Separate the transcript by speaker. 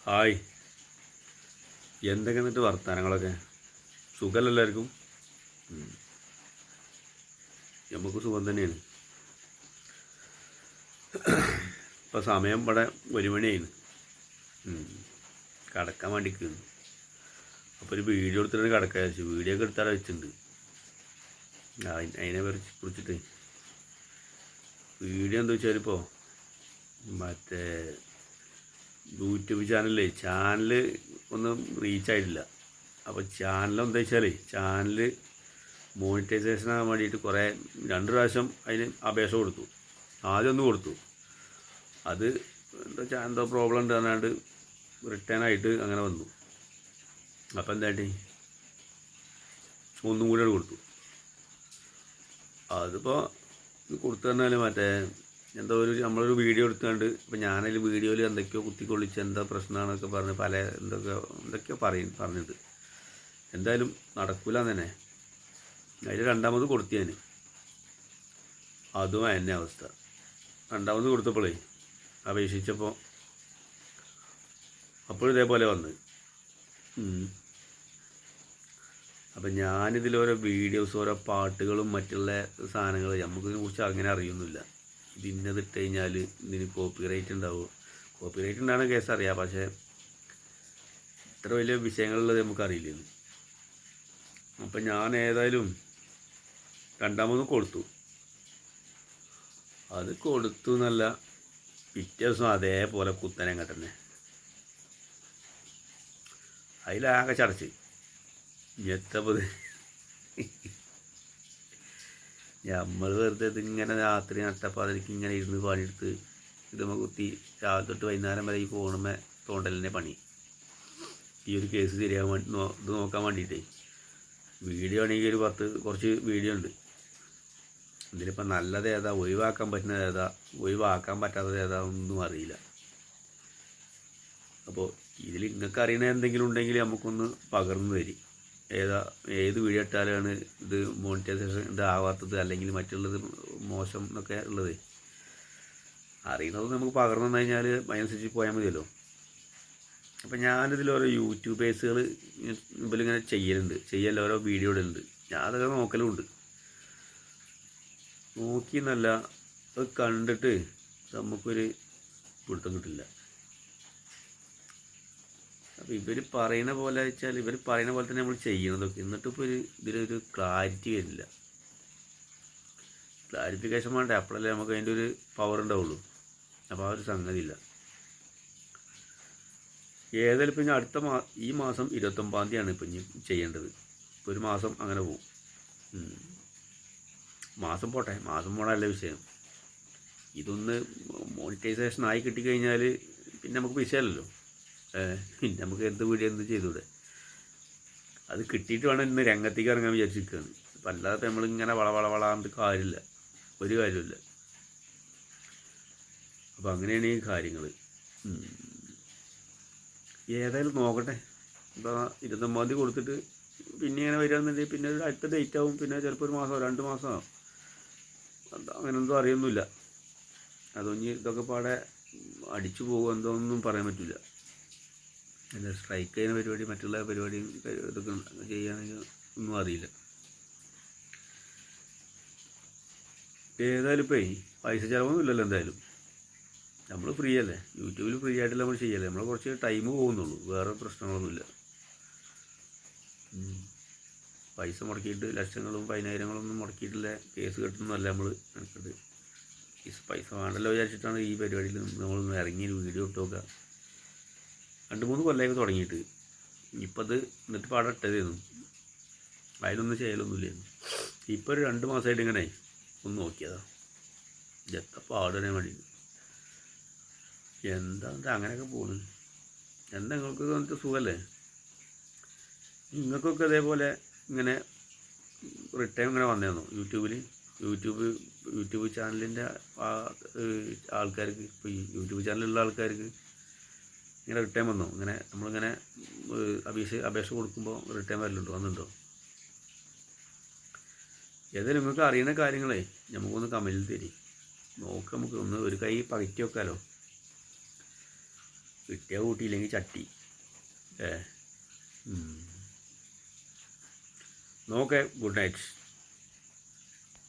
Speaker 1: Hi, എന്തൊക്കെ എന്നിട്ട് വർത്തമാനങ്ങളൊക്കെ സുഖമല്ല എല്ലാവർക്കും? നമുക്ക് സുഖം തന്നെയാണ്. ഇപ്പോൾ സമയം ഇവിടെ 1 മണിയായിരുന്നു. കിടക്കാൻ വേണ്ടിക്കുന്നു. അപ്പോൾ ഒരു വീഡിയോ എടുത്തിട്ട് കിടക്കാൻ വെച്ചു. വീഡിയോ ഒക്കെ എടുത്താൽ വെച്ചിട്ടുണ്ട്. അതിനെ കുറിച്ചിട്ട് വീഡിയോ എന്താ വെച്ചാൽ ഇപ്പോൾ മറ്റേ യൂട്യൂബ് ചാനൽ ഒന്നും റീച്ചായിട്ടില്ല. അപ്പോൾ ചാനലെന്താ വെച്ചാൽ ചാനൽ മോണിറ്റൈസേഷൻ ആകാൻ വേണ്ടിയിട്ട് 2 പ്രാവശ്യം അതിന് അപേക്ഷ കൊടുത്തു. ആദ്യം ഒന്ന് കൊടുത്തു. അത് എന്തോ പ്രോബ്ലം ഉണ്ട് പറഞ്ഞാണ്ട് റിട്ടേൺ ആയിട്ട് അങ്ങനെ വന്നു. അപ്പോൾ എന്തായിട്ട് ഒന്നും കൂടി കൊടുത്തു. അതിപ്പോൾ കൊടുത്തു പറഞ്ഞാൽ മറ്റേ എന്തോ നമ്മളൊരു വീഡിയോ എടുത്തുകൊണ്ട് ഇപ്പോൾ ഞാനതിൽ വീഡിയോയിൽ എന്തൊക്കെയോ കുത്തിക്കൊള്ളിച്ച് എന്താ പ്രശ്നമാണെന്നൊക്കെ പറഞ്ഞ് എന്തൊക്കെയോ പറഞ്ഞിട്ട് എന്തായാലും നടക്കൂല തന്നെ. അതിൽ രണ്ടാമത് കൊടുത്തു ഞാൻ. അതും എന്നെ അവസ്ഥ. രണ്ടാമത് കൊടുത്തപ്പോഴേ അപേക്ഷിച്ചപ്പോൾ അപ്പോഴും ഇതേപോലെ വന്ന്. അപ്പം ഞാനിതിലോരോ വീഡിയോസ്, ഓരോ പാട്ടുകളും മറ്റുള്ള സാധനങ്ങൾ നമുക്കിതിനെക്കുറിച്ച് അങ്ങനെ അറിയൊന്നുമില്ല. ഇന്നതിട്ട് കഴിഞ്ഞാൽ ഇതിന് കോപ്പിറൈറ്റ് ഉണ്ടാവും. കോപ്പിറൈറ്റ് ഉണ്ടാകുന്ന കേസ് അറിയാം, പക്ഷേ ഇത്ര വലിയ വിഷയങ്ങളുള്ളത് നമുക്കറിയില്ല. അപ്പം ഞാൻ ഏതായാലും രണ്ടാമത് കൊടുത്തു. അത് കൊടുത്തു എന്നല്ല, പിറ്റേ ദിവസം അതേപോലെ കുത്തനെ കെട്ടന്നെ. അതിലാകെ ചടച്ച് എത്തപ്പത്. നമ്മൾ വെറുതെ ഇതിങ്ങനെ രാത്രി നട്ടപ്പാതിരിക്ക് ഇങ്ങനെ ഇരുന്ന് പണിയെടുത്ത് ഇതുമ്മ കുത്തി രാവിലെ തൊട്ട് വൈകുന്നേരം വരെ ഈ ഫോണുമ്മേ തോണ്ടലിൻ്റെ പണി. ഈ ഒരു കേസ് ശരിയാകാൻ വേണ്ടി ഇത് നോക്കാൻ വേണ്ടിയിട്ടേ വീഡിയോ ആണെങ്കിൽ കുറച്ച് വീഡിയോ ഉണ്ട്. ഇതിലിപ്പോൾ നല്ലത് ഏതാ, ഒഴിവാക്കാൻ പറ്റുന്നത് ഏതാ, ഒഴിവാക്കാൻ പറ്റാത്തത് ഏതാ ഒന്നും അറിയില്ല. അപ്പോൾ ഇതിൽ നിങ്ങൾക്ക് അറിയുന്ന എന്തെങ്കിലും ഉണ്ടെങ്കിൽ നമുക്കൊന്ന് പകർന്നു തരും. ഏത് വീഡിയോ ഇട്ടാലാണ് ഇത് മോണിറ്റൈസേഷൻ ഇതാവാത്തത്, അല്ലെങ്കിൽ മറ്റുള്ളത് മോശം എന്നൊക്കെ ഉള്ളത് അറിയുന്നത് നമുക്ക് പകർന്നു തന്നു കഴിഞ്ഞാൽ അതിനനുസരിച്ച് പോയാൽ മതിയല്ലോ. അപ്പം ഞാനിതിലോരോ യൂട്യൂബേഴ്സുകൾ ഇവരിങ്ങനെ ചെയ്യല്ല, ഓരോ വീഡിയോ ഇടലുണ്ട്. ഞാൻ അതൊക്കെ നോക്കലുമുണ്ട്. നോക്കിയെന്നല്ല, അത് കണ്ടിട്ട് നമുക്കൊരു പിടുത്തം കിട്ടില്ല. അപ്പോൾ ഇവർ പറയുന്ന പോലെ വെച്ചാൽ ഇവർ പറയുന്ന പോലെ തന്നെ നമ്മൾ ചെയ്യണതൊക്കെ, എന്നിട്ടിപ്പോൾ ഇതിലൊരു ക്ലാരിറ്റി വരില്ല. ക്ലാരിഫിക്കേഷൻ വേണ്ടേ, അപ്പോഴല്ലേ നമുക്ക് അതിൻ്റെ ഒരു പവർ ഉണ്ടാവുള്ളൂ. അപ്പോൾ ആ ഒരു സംഗതി ഇല്ല. ഏതായാലും ഇപ്പം ഞാൻ ഈ മാസം 29-ാം തീയതിയാണ് ഇപ്പം ഇനി ചെയ്യേണ്ടത്. ഇപ്പോൾ ഒരു മാസം അങ്ങനെ പോകും. മാസം പോണല്ല വിഷയം. ഇതൊന്ന് മോണിറ്റൈസേഷൻ ആയി കിട്ടിക്കഴിഞ്ഞാൽ പിന്നെ നമുക്ക് വിഷയമല്ലല്ലോ. പിന്നെ നമുക്ക് എന്ത് വീഡിയോ എന്ത് ചെയ്തൂടെ. അത് കിട്ടിയിട്ട് വേണം ഇന്ന് രംഗത്തേക്ക് ഇറങ്ങാൻ വിചാരിച്ചിരിക്കുകയാണ്. അപ്പം അല്ലാതെ നമ്മളിങ്ങനെ വളാണ്ട് കാര്യമില്ല, ഒരു കാര്യമില്ല. അപ്പം അങ്ങനെയാണ് ഈ കാര്യങ്ങൾ. ഏതായാലും നോക്കട്ടെ. ഇപ്പോൾ 29-ാം തീയതി കൊടുത്തിട്ട് പിന്നെ ഇങ്ങനെ വരികയാണെന്നുണ്ടെങ്കിൽ പിന്നെ ഒരു അടുത്ത ഡേറ്റ് ആവും. പിന്നെ ചിലപ്പോൾ 1 മാസമോ 2 മാസമോ അങ്ങനെന്തോ അറിയൊന്നുമില്ല. അതൊന്ന് ഇതൊക്കെ പാടെ അടിച്ചു പോകുമോ എന്തോന്നും പറയാൻ പറ്റില്ല. അല്ല, സ്ട്രൈക്ക് ചെയ്യുന്ന പരിപാടി, മറ്റുള്ള പരിപാടി ഇതൊക്കെ ചെയ്യാനെങ്കിൽ ഒന്നും അറിയില്ല. ഏതായാലും ഇപ്പോൾ പൈസ ചിലവൊന്നും ഇല്ലല്ലോ. എന്തായാലും നമ്മൾ ഫ്രീ അല്ലേ, യൂട്യൂബിൽ ഫ്രീ ആയിട്ടല്ല നമ്മൾ ചെയ്യല്ലേ. നമ്മൾ കുറച്ച് ടൈം പോകുന്നുള്ളൂ, വേറെ പ്രശ്നങ്ങളൊന്നുമില്ല. പൈസ മുടക്കിയിട്ട് ലക്ഷങ്ങളും 10,000-ങ്ങളൊന്നും മുടക്കിയിട്ടില്ല കേസ് കെട്ടുന്നതല്ല നമ്മൾ എനിക്കത്. പൈസ വേണ്ടല്ലോ വിചാരിച്ചിട്ടാണ് ഈ പരിപാടിയിൽ നമ്മളൊന്ന് ഇറങ്ങി വീഡിയോ ഇട്ട് നോക്കുക. 2-3 കൊല്ലമായി തുടങ്ങിയിട്ട്. ഇപ്പം അത് എന്നിട്ട് പാടെ ഇട്ടതായിരുന്നു, അതിലൊന്നും ചെയ്യലൊന്നുമില്ലായിരുന്നു. ഇപ്പോൾ ഒരു 2 മാസമായിട്ട് ഇങ്ങനെ ഒന്ന് നോക്കിയതാ. എത്ര പാടുതരാൻ വേണ്ടി. എന്താ അങ്ങനെയൊക്കെ പോകുന്നു. എന്താ നിങ്ങൾക്ക് വന്നിട്ട് സുഖമല്ലേ? നിങ്ങൾക്കൊക്കെ അതേപോലെ ഇങ്ങനെ റിട്ടേൺ ഇങ്ങനെ വന്നേന്നോ യൂട്യൂബ് ചാനലിൻ്റെ ആൾക്കാർക്ക്? ഇപ്പോൾ ഈ യൂട്യൂബ് ചാനലുള്ള ആൾക്കാർക്ക് ഇങ്ങനെ റിട്ടേൺ വന്നോ? ഇങ്ങനെ നമ്മളിങ്ങനെ അപേക്ഷ കൊടുക്കുമ്പോൾ റിട്ടേൺ വന്നിട്ടുണ്ടോ? ഏതായാലും നിങ്ങൾക്ക് അറിയുന്ന കാര്യങ്ങളെ നമുക്കൊന്ന് കമൻറ്റിൽ തരും. നമുക്ക് ഒന്ന് ഒരു കൈ പകറ്റി വെക്കാമല്ലോ. കിട്ടിയ കൂട്ടിയില്ലെങ്കിൽ ചട്ടി. നോക്കേ. Good night.